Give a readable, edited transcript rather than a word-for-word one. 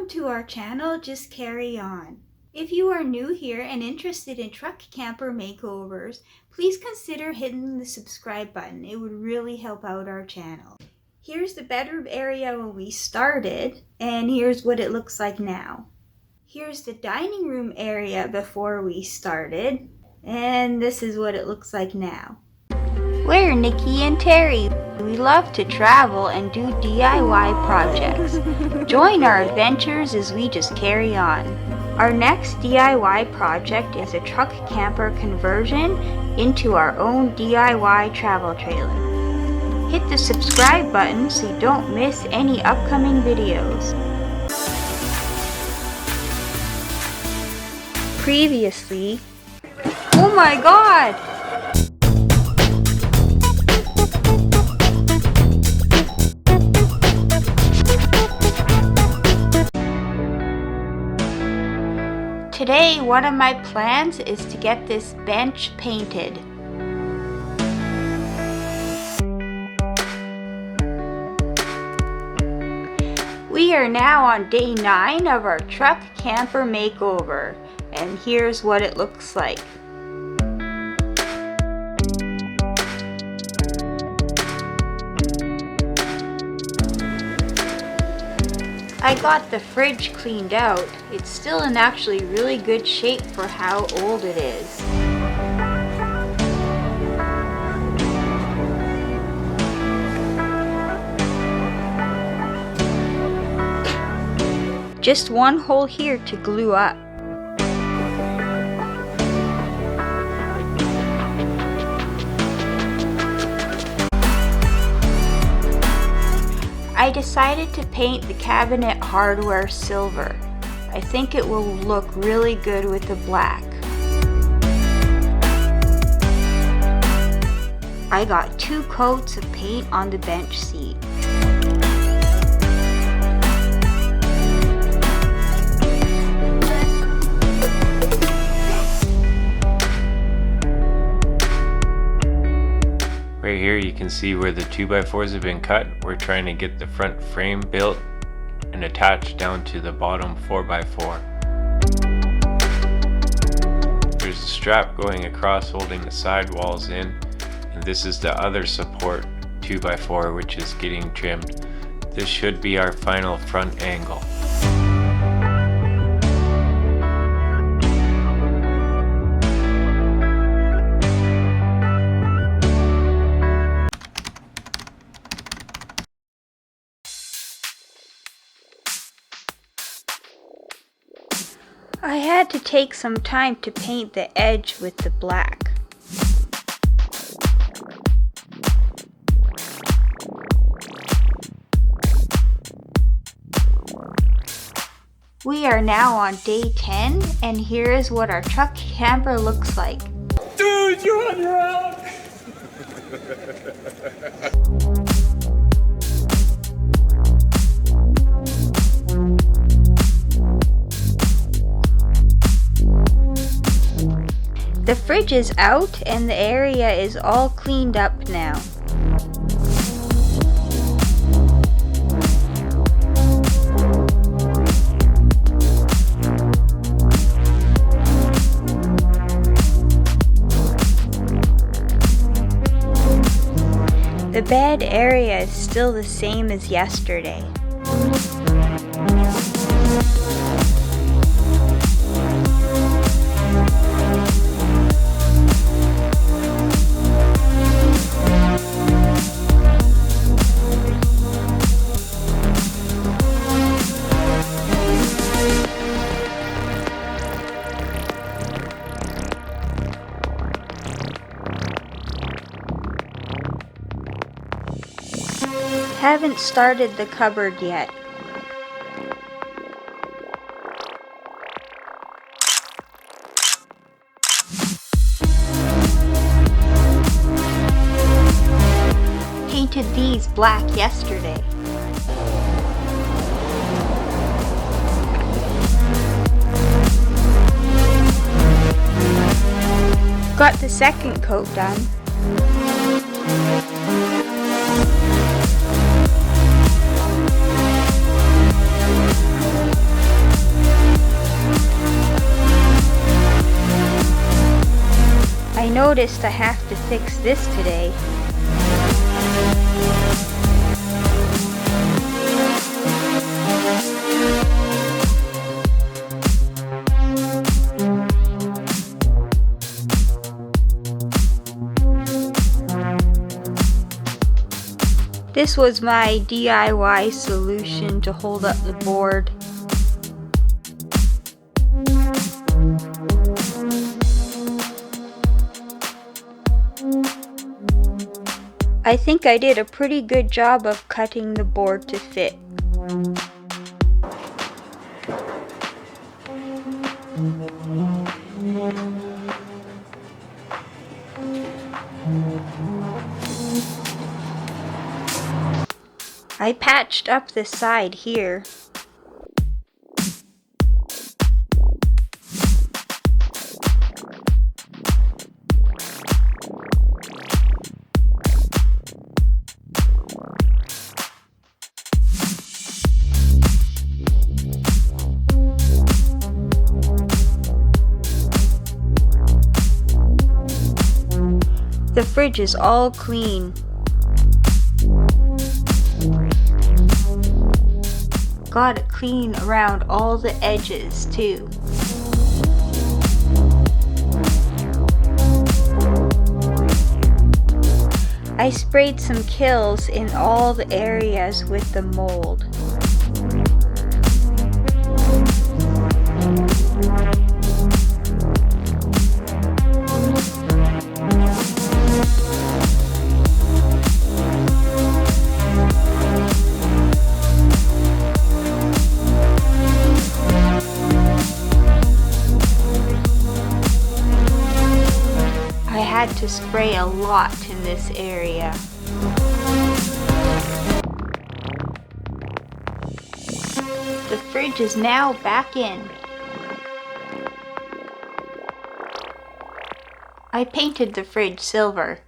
to our channel, Just Carry On. If you are new here and interested in truck camper makeovers, please consider hitting the subscribe button. It would really help out our channel. Here's the bedroom area when we started, and here's what it looks like now. Here's the dining room area before we started, and this is what it looks like now. We're Nikki and Terry. We love to travel and do DIY projects. Join our adventures as we just carry on. Our next DIY project is a truck camper conversion into our own DIY travel trailer. Hit the subscribe button so you don't miss any upcoming videos. Previously, oh my god! Today, one of my plans is to get this bench painted. We are now on day 9 of our truck camper makeover, and here's what it looks like. I got the fridge cleaned out. It's still in actually really good shape for how old it is. Just one hole here to glue up. I decided to paint the cabinet hardware silver. I think it will look really good with the black. I got 2 coats of paint on the bench seat. Right here you can see where the 2x4s have been cut. We're trying to get the front frame built and attached down to the bottom 4x4. There's a strap going across holding the side walls in, and this is the other support 2x4 which is getting trimmed. This should be our final front angle. I had to take some time to paint the edge with the black. We are now on day 10, and here is what our truck camper looks like. Dude, you're on your own! The fridge is out and the area is all cleaned up now. The bed area is still the same as yesterday. Haven't started the cupboard yet. Painted these black yesterday. Got the second coat done. noticed I have to fix this today. This was my DIY solution to hold up the board. I think I did a pretty good job of cutting the board to fit. I patched up the side here. The fridge is all clean. Got it clean around all the edges too. I sprayed some kills in all the areas with the mold. I had to spray a lot in this area. The fridge is now back in. I painted the fridge silver.